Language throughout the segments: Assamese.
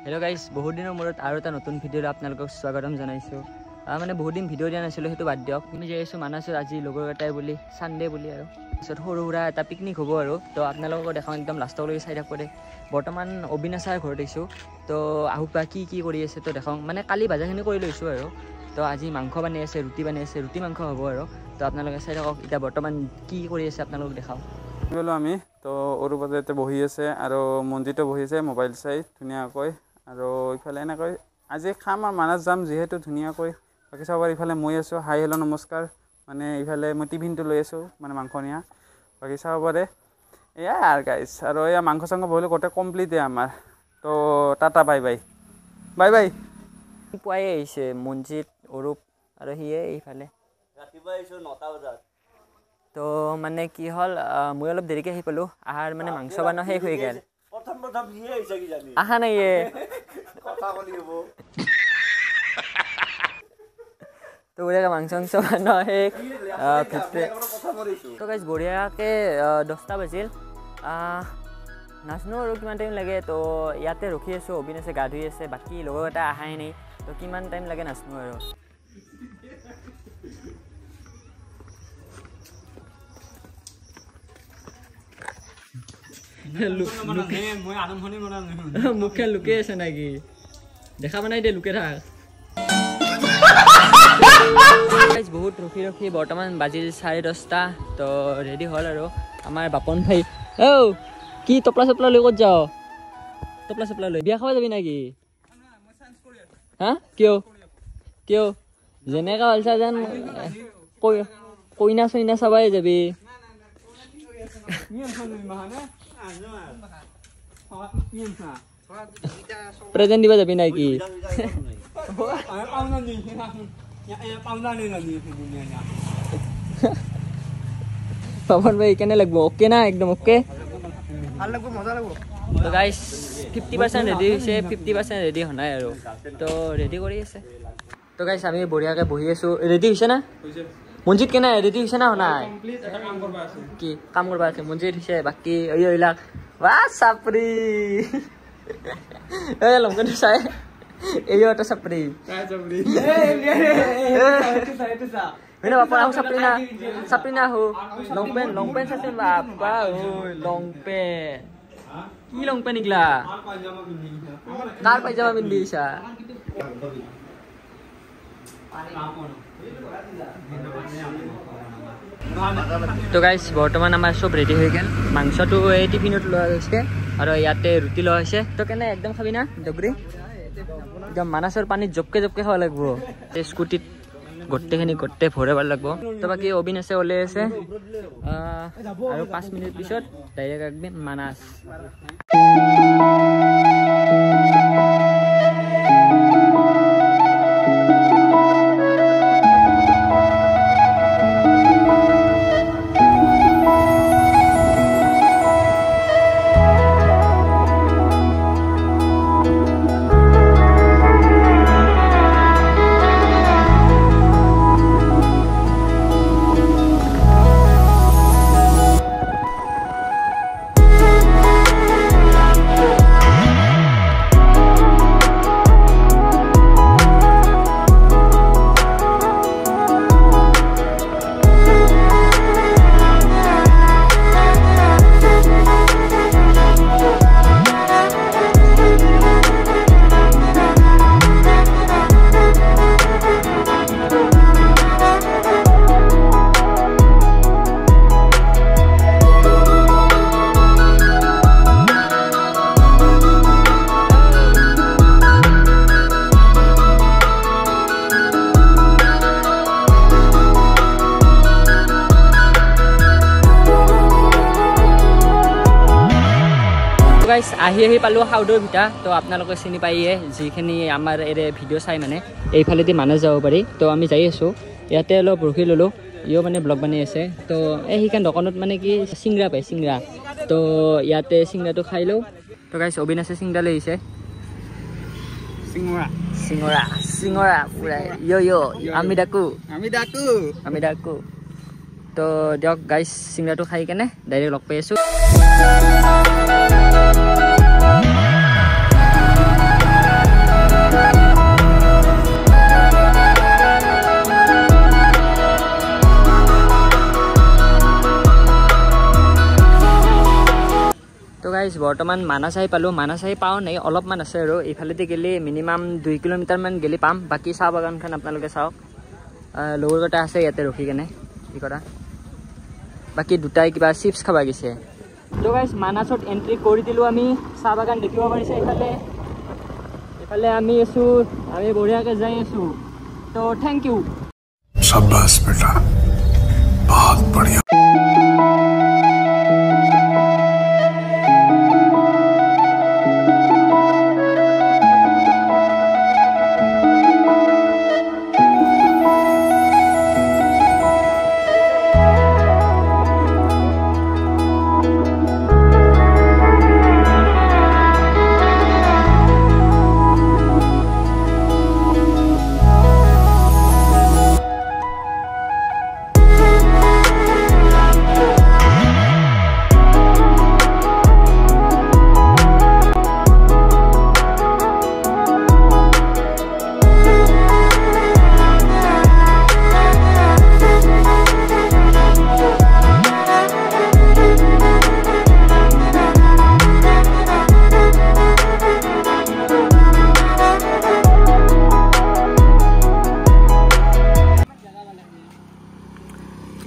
हेलो गाइस, बहुत दिনৰ মূৰত আৰু এটা নতুন ভিডিঅ'ত আপোনালোকক স্বাগতম জনাইছো। মানে বহুত দিন ভিডিঅ' দিয়া নাছিলো, সেইটো বাদ দিয়ক। আমি যাই আছো মানাছত আজি লগৰ এটাই বুলি সানডে বুলি আৰু পিছত সৰু সুৰা এটা পিকনিক হ'ব আৰু তো আপোনালোকক দেখাওঁ একদম লাষ্টলৈকে চাই থাকব দে। বৰ্তমান অবিনাশাৰ ঘৰত আহিছোঁ, তো আহোক বা কি কৰি আছে তো দেখাওঁ। মানে কালি ভাজাখিনি কৰি লৈছোঁ আৰু তো আজি মাংস বানি আছে, ৰুটি বানি আছে, ৰুটি মাংস হ'ব আৰু তো আপোনালোকে চাই থাকক। এতিয়া বৰ্তমান কি কৰি আছে আপোনালোকক দেখাওঁ। আমি তো অৰুপদতে বহি আছে আৰু মঞ্জিতো বহি আছে মোবাইল চাই ধুনীয়াকৈ। আৰু ইফালে এনেকৈ আজি খাম আৰু মানাছ যাম যিহেতু ধুনীয়াকৈ বাকী চাব পাৰি। ইফালে মই আছোঁ, হাই হেল্ল' নমস্কাৰ। মানে ইফালে মই টিফিনটো লৈ আছোঁ, মানে মাংস নিয়া। বাকী চাব পাৰে এয়া আৰু গাইছ। আৰু এয়া মাংস চাংস বহিলে গোটেই কমপ্লিটে আমাৰ। তো tata bye bye bye bye. পুৱাই আহিছে মঞ্জিত, অৰূপ আৰু সিয়ে এইফালে। ৰাতিপুৱা আহিছোঁ 9টা বজাত। তো মানে কি হ'ল, মই অলপ দেৰিকৈ আহি পালোঁ। আহাৰ মানে মাংস বনোৱা শেষ হৈ গ'ল। প্ৰথম সিয়ে আহিছে কি জানি আহা নাই কথা ক'লি হ'ব। তো বঢ়িয়াকৈ মাংস চাংস বনোৱা শেষ। তো গাইছ বঢ়িয়াকৈ 10টা বাজিল। নাজানো আৰু কিমান টাইম লাগে। তো ইয়াতে ৰখি আছোঁ, অবিনাশে গা ধুই আছে, বাকী লগৰ এটা আহাই নাই। তো কিমান টাইম লাগে নাজানো আৰু। মুখে লুকে আছে নাকি? দেখা নাই দে, লুকে থাক। বহুত ৰখি বৰ্তমান বাজিল 10:30। তো ৰেডি হ'ল আৰু আমাৰ বাপন ভাই। কি টপলা চপলা লৈ ক'ত যাওঁ? টপলা চপলা লৈ বিয়া খাব যাবি নাকি? হা কিয় যেনেকা হ'লছা যেন কইনা চইনা চাবাই যাবি। প্ৰেজেণ্ট দিব যাবি নাকি? পাপন ভাই কেনে লাগব? অ'কে না? একদম অ'কে। তো গাইছ 50% ৰেডি হৈছে, 50% ৰেডি হোৱা নাই আৰু। তো ৰেডি কৰি আছে। তো গাইছ আমি বঢ়িয়াকৈ বহি আছোঁ। ৰেডি হৈছে না মঞ্জিত? কেনে ৰেডি হৈছে না? নাই কি কাম কৰিব আছে? মঞ্জিত হৈছে, বাকী এইবিলাক ৱা চাপৰি লংকনটো চাই এই এটা চাপৰি চাপৰি না হো। লং পেণ্ট আছে বাপা। লং পেণ্ট কি লং পেণ্ট নিকলা? কাৰ পাইজামা পিন্ধিছা? তো গাইছ বৰ্তমান আমাৰ চব ৰেডি হৈ গ'ল। মাংসটো এই টিফিনত লোৱা হৈছে আৰু ইয়াতে ৰুটি লোৱা হৈছে। তো কেনে একদম খাবি না ডবৰি? একদম মানাছৰ পানীত জপকে খাব লাগিব। এই স্কুটিত গোটেইখিনি ভৰাব লাগিব। তো বাকী অবিনাশে ওলাই আছে আৰু 5 মিনিট পিছত ডাইৰেক্ট একদম মানাছ। আহি পালোঁ হাউদৰ ভিতা। তো আপোনালোকে চিনি পায়ে, যিখিনি আমাৰ এৰে ভিডিঅ' চাই মানে এইফালেদি মানাছ যাব পাৰি। তো আমি যাই আছোঁ, ইয়াতে অলপ ৰখি ল'লোঁ। ইও মানে ব্লগ বানি আছে। তো সেইখন দোকানত মানে কি চিংৰা পায়, চিংৰা। তো ইয়াতে চিংৰাটো খাই লওঁ। তো গাইছ অবিনাশে চিংৰা লৈ আহিছে। চিঙৰা পুৰা আমি ডাকো। তো দিয়ক গাইছ, চিংৰাটো খাই কেনে ডাইৰেক্ট লগ পাই আছোঁ। বৰ্তমান মানাছ আহি পালোঁ। মানাছ আহি পাওঁ নাই, অলপমান আছে আৰু এইফালেদি গেলি মিনিমাম 2 কিলোমিটাৰমান গেলি পাম। বাকী চাহ বাগানখন আপোনালোকে চাওক, লগৰকেইটা আছে ইয়াতে ৰখি কেনে কি কৰা। বাকী দুটাই কিবা চিপছ খাব গৈছে। তো গাইজ মানাছত এণ্ট্ৰি কৰি দিলোঁ আমি। চাহ বাগান দেখিব পাৰিছে এইফালে আমি আছোঁ, আমি বঢ়িয়াকৈ যাই আছোঁ। তো থেংক ইউ। शाबाश बेटा, बहुत बढ़िया।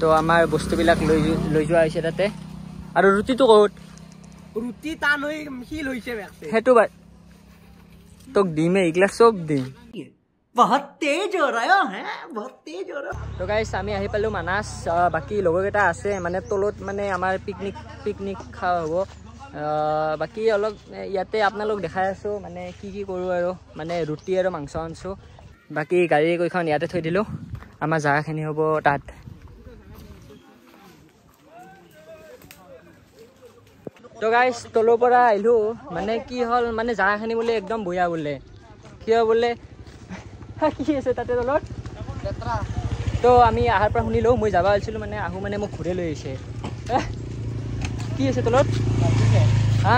তো আমাৰ বস্তুবিলাক লৈ যোৱা হৈছে তাতে। আৰু ৰুটিটো ক'ত? ৰুটি টান হৈ শিল হৈছে সেইটো তোক দিমে, এইগিলা চব দিম। বহুত তেজ হৈ ৰহা হে, বহুত তেজ হৈ ৰহা। তো গাইছ আমি আহি পালোঁ মানাছ। বাকী লগৰকেইটা আছে মানে তলত, মানে আমাৰ পিকনিক খোৱা হ'ব। বাকী অলপ ইয়াতে আপোনালোক দেখাই আছোঁ মানে কি কৰোঁ আৰু, মানে ৰুটি আৰু মাংস আনিছোঁ। বাকী গাড়ী কেইখন ইয়াতে থৈ দিলোঁ, আমাৰ জাগাখিনি হ'ব তাত। তো গাইছ তলৰ পৰা আহিলোঁ, মানে কি হ'ল মানে জাগাখিনি বোলে একদম বঢ়িয়া বোলে। কিয় বোলে কি আছে তাতে তলত? তো আমি অহাৰ পৰা শুনিলোঁ, মই যাব আহিছিলোঁ মানে আহোঁ মানে মোক ঘূৰাই লৈ আহিছে। কি আছে তলত? হা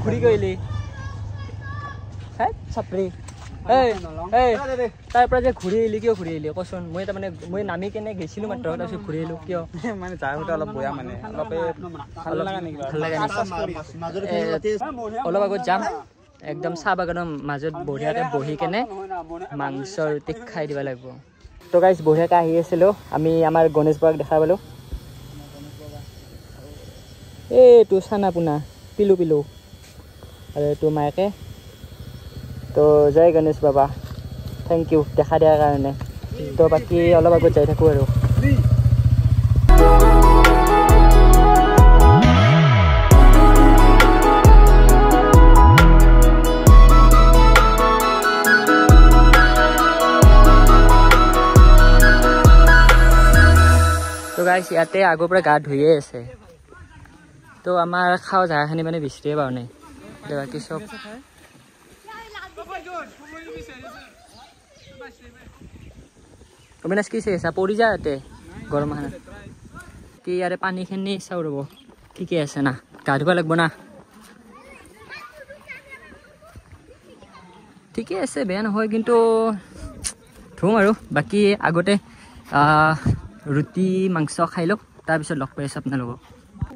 ঘূৰি গৈলি চাপৰি তাৰ পৰা যে ঘূৰি আহিলি, কিয় ঘূৰি আহিলি কচোন? মই নামি কেনে গৈছিলোঁ মাত্ৰ, তাৰপিছত ঘূৰি আহিলোঁ কিয়? মানে জাগাটো অলপ বেয়া, মানে ভাল লগা নেকি? অলপ আগত যাম, একদম চাহ বাগানৰ মাজত বঢ়িয়াকৈ বহি কেনে মাংস ৰুটি খাই দিব লাগিব। তো গাইছ বঢ়িয়াকৈ আহি আছিলোঁ আমি, আমাৰ গণেশ বাবাক দেখা পালোঁ। এইটো চানা পোনা পিলু আৰু এইটো মায়েকে। তো জয় গণেশ বাবা, থেংক ইউ দেখা দিয়াৰ কাৰণে। তো বাকী অলপ আগত যাই থাকোঁ আৰু। তো গাইছ ইয়াতে আগৰ পৰা গা ধুয়ে আছে। তো আমাৰ খাওঁ জাগাখিনি মানে বিচাৰিয়ে পাওঁ নাই, বাকী চব অবিনাশ কি চাই আছা? পৰি যা ইয়াতে গৰম কি ইয়াৰে পানীখিনি চাওঁ ৰ'ব ঠিকে আছে না, গা ধুব লাগিব না। ঠিকে আছে, বেয়া নহয়, কিন্তু ধুম আৰু। বাকী আগতে ৰুটি মাংস খাই লওক, তাৰপিছত লগ পাই আছোঁ আপোনালোকক।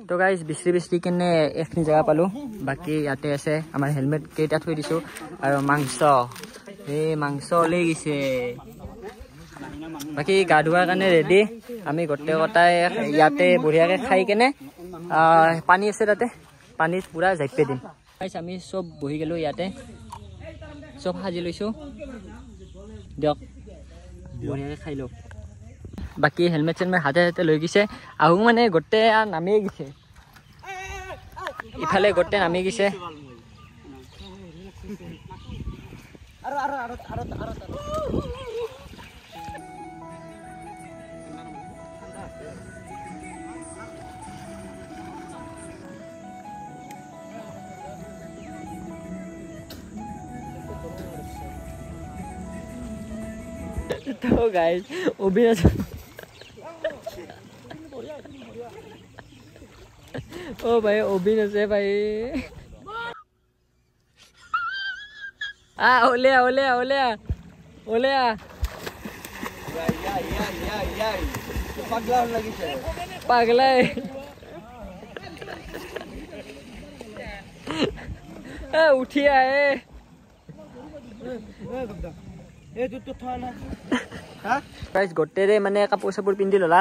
তো গাইজ বিচৰি কেনে এইখিনি জেগা পালোঁ। বাকী ইয়াতে আছে আমাৰ হেলমেট কেইটা থৈ দিছোঁ আৰু মাংস, এই মাংস ওলাই গৈছে। বাকী গা ধোৱাৰ কাৰণে ৰেডি আমি গোটেই ইয়াতে বঢ়িয়াকৈ খাই কেনে, পানী আছে তাতে, পানীত পূৰা জাপে দিম। গাইজ আমি চব বহি গ'লোঁ ইয়াতে, চব সাজি লৈছোঁ, দিয়ক বঢ়িয়াকৈ খাই লওক। বাকী হেলমেট চেলমেট হাতে লৈ গৈছে, আহোঁ মানে গোটেই নামিয়ে গৈছে, ইফালে গোটেই নামি গৈছে। তো গাইজ অবিনাশ ओ भाई अविनाश है भाई, ओले पागला है। উঠি আহে গাইজ গোটেৰে মানে কাপোৰ চাপোৰ পিন্ধি ল'লা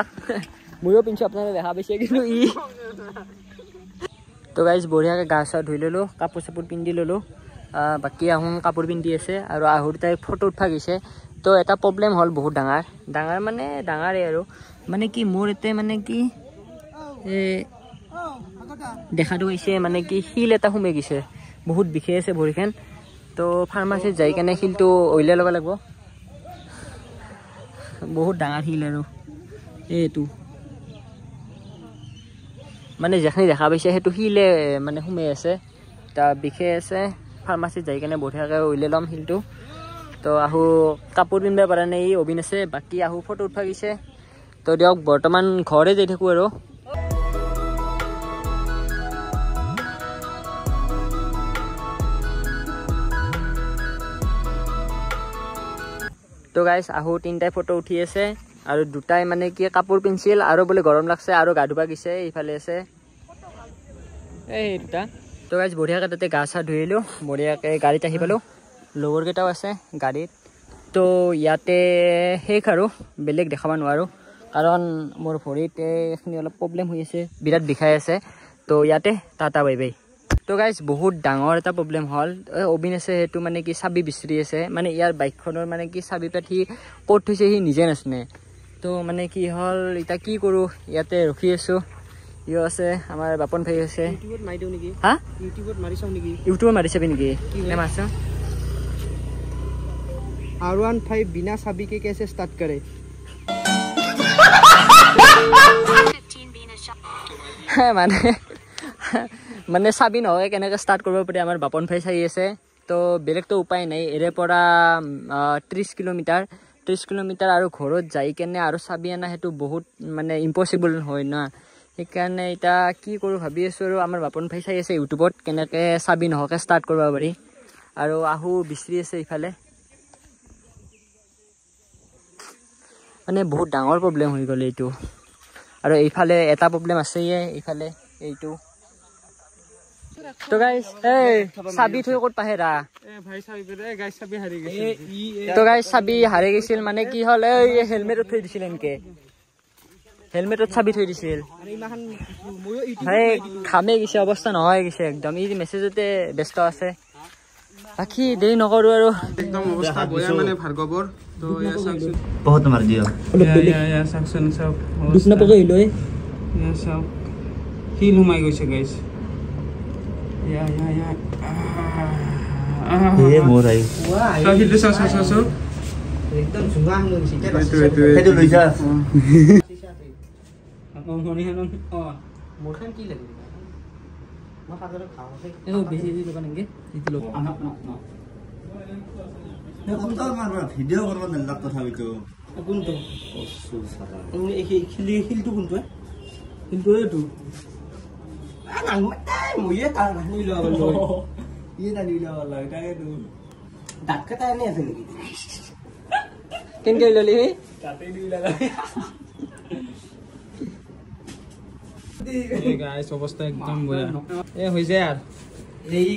ময়ো পিন্ধিছোঁ আপোনালোকে দেখা পাইছে কিন্তু তো গাইজ বঢ়িয়াকৈ গা চা ধুই ল'লোঁ কাপোৰ চাপোৰ পিন্ধি ল'লোঁ বাকী আহোঁ কাপোৰ পিন্ধি আছে আৰু আহোঁ তাই ফটো উঠা গৈছে তো এটা প্ৰব্লেম হ'ল বহুত ডাঙৰ মানে ডাঙৰেই আৰু মানে কি মোৰ এতে মানে কি দেখাটো হৈছে মানে কি শিল এটা সোমাই গৈছে বহুত বিষাই আছে ভৰিখন তো ফাৰ্মাচীত যাই কেনে শিলটো উলিয়াই ল'ব লাগিব বহুত ডাঙৰ শিল আৰু এইটো মানে যেখিনি দেখা পাইছে সেইটো শিলে মানে সোমাই আছে তাৰ বিষাই আছে ফাৰ্মাচীত যাই কেনে বঢ়িয়াকৈ উলিয়াই ল'ম শিলটো তো আহোঁ কাপোৰ পিন্ধিব পৰা নাই অবিন আছে বাকী আহোঁ ফটো উঠা গৈছে তো দিয়ক বৰ্তমান ঘৰে যাই থাকোঁ আৰু তো গাইজ আহোঁ তিনিটাই ফটো উঠি আছে আৰু দুটাই মানে কি কাপোৰ পিন্ধিছিল আৰু বোলে গৰম লাগছে আৰু গা ধুবা গৈছে এইফালে আছে এই দুটা তো গাইজ বঢ়িয়াকৈ তাতে গা চা ধুই আহিলোঁ বঢ়িয়াকৈ গাড়ীত আহি পালোঁ লগৰকেইটাও আছে গাড়ীত তো ইয়াতে শেষ আৰু বেলেগ দেখাব নোৱাৰোঁ কাৰণ মোৰ ভৰিত এইখিনি অলপ প্ৰব্লেম হৈ আছে বিৰাট বিষাই আছে তো ইয়াতে টাটা বাই বাই তো গাইজ বহুত ডাঙৰ এটা প্ৰব্লেম হ'ল অবিন আছে সেইটো মানে কি চাবি বিচাৰি আছে মানে ইয়াৰ বাইকখনৰ মানে কি চাবি পাত সি ক'ত থৈছে সি নিজে নাজানে তো মানে কি হ'ল এতিয়া কি কৰোঁ ইয়াতে ৰখি আছোঁ ইও আছে আমাৰ বাপন ভাই আছে ইউটিউবত মাৰি দিওঁ নেকি হা ইউটিউবত মাৰি চাওঁ নেকি ইউটিউবত মাৰি চাবি নেকি মাৰচাওঁ R15 बिना चाबी के कैसे स्टार्ट करे মানে চাবি নহয় কেনেকৈ ষ্টাৰ্ট কৰিব পাৰি আমাৰ বাপন ভাই চাই আছে তো বেলেগতো উপায় নাই এৰে পৰা 30 কিলোমিটাৰ আৰু ঘৰত যাই কেনে আৰু চাবি আনা সেইটো বহুত মানে ইম্পচিবল হয় না সেইকাৰণে এতিয়া কি কৰোঁ ভাবি আছোঁ আৰু আমাৰ বাপন ভাই চাই আছে ইউটিউবত কেনেকৈ চাবি নহকে ষ্টাৰ্ট কৰিব পাৰি আৰু আহোঁ বিচাৰি আছে ইফালে মানে বহুত ডাঙৰ প্ৰব্লেম হৈ গ'ল এইটো আৰু এইফালে এটা প্ৰব্লেম আছেই এইফালে এইটো তো গাইজ এই চাবি থৈ ক'ত পাহেৰা তো গাইজ চাবি হাৰি গৈছিল মানে কি হ'ল এই হেলমেটত থৈ দিছিল এনেকে হেলমেটত চাবি থৈ দিছিল এই ঘামে গৈছে অৱস্থা নহয় গৈছে একদম ই মেছেজতে ব্যস্ত আছে বাকী দেৰি নকৰোঁ আৰু একদম অৱস্থা বেয়া মানে ভাৰ্গৱৰ তো ইয়া চাওকচোন बहुत मर्जी हो ইয়া চাওকচোন চাওক দুখনা পকাই লৈ ইয়া চাওক শিল সোমাই গৈছে গাইজ ইয়া ये मोर आई চাওক শিলটো চাওক एकदम जुगान हो गइছে সেইটো লৈছা मोरखान की लगे म खादर खाऊ এইটো বেছি দি ল'ব নেকি এইটো ল'ব ভিডিঅ' কৰিব নালাগ তথাপিতো কোনটো এই হিলটো কোনটো হিলটো এইটো মইয়ে তাৰ নানি লোৱা গ'ল ইয়ে নানি লোৱা গ'ল তাকেতো ডাক্কা এনে আছে নেকি কেনেকৈ ল'লি তাতে দি লাগা গাইজ অৱস্থা একদম বেয়া হৈ যায় আৰু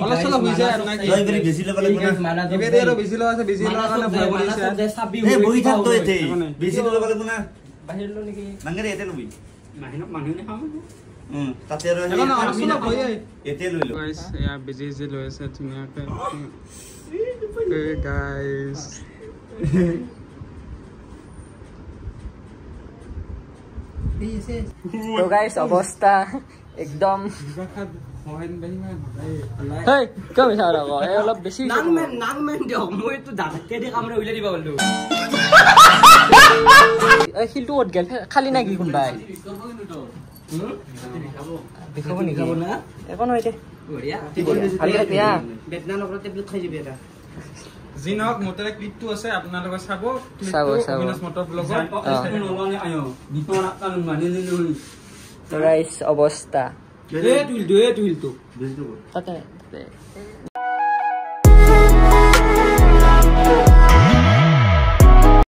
অলপ চলপ হৈ যায় আৰু নাকি বেছি ল'ব লাগিব না এবেৰে আৰু বেছি লোৱা আছে বেছি লোৱাৰ কাৰণে ভয় কৰিছে এই বহি থাক তই এতে বেছি ল'ব লাগিব না বাহিৰ লৈ নেকি নাংৰে এতে ল'বি মানুহ নাখাওঁ তাতে আৰু এতে লৈ ল গাইজ এয়া বেজি লৈ আছে ধুনীয়াকৈ গাইজ তো গাইজ অৱস্থা একদম হেই কিয় মিছা কথা কওঁ এই অলপ বেছি নাংমেন দিয়ক মই তো দাদাকে দি কামৰে উলিয়াই দিব গ'লো এই শিলটো ক'ত গেল খালি নাই কি কোনবাই দেখাব নেকি একো নহয় দে ভালে এতিয়া বেদনা নকৰা টেবলেট খাই যাবি এটা যি নহওক মোটাৰে ক্লিপটো আছে আপোনালোকে চাব চাব মটৰ ব্লগৰ গাইজ অৱস্থা তুইল তো তাতে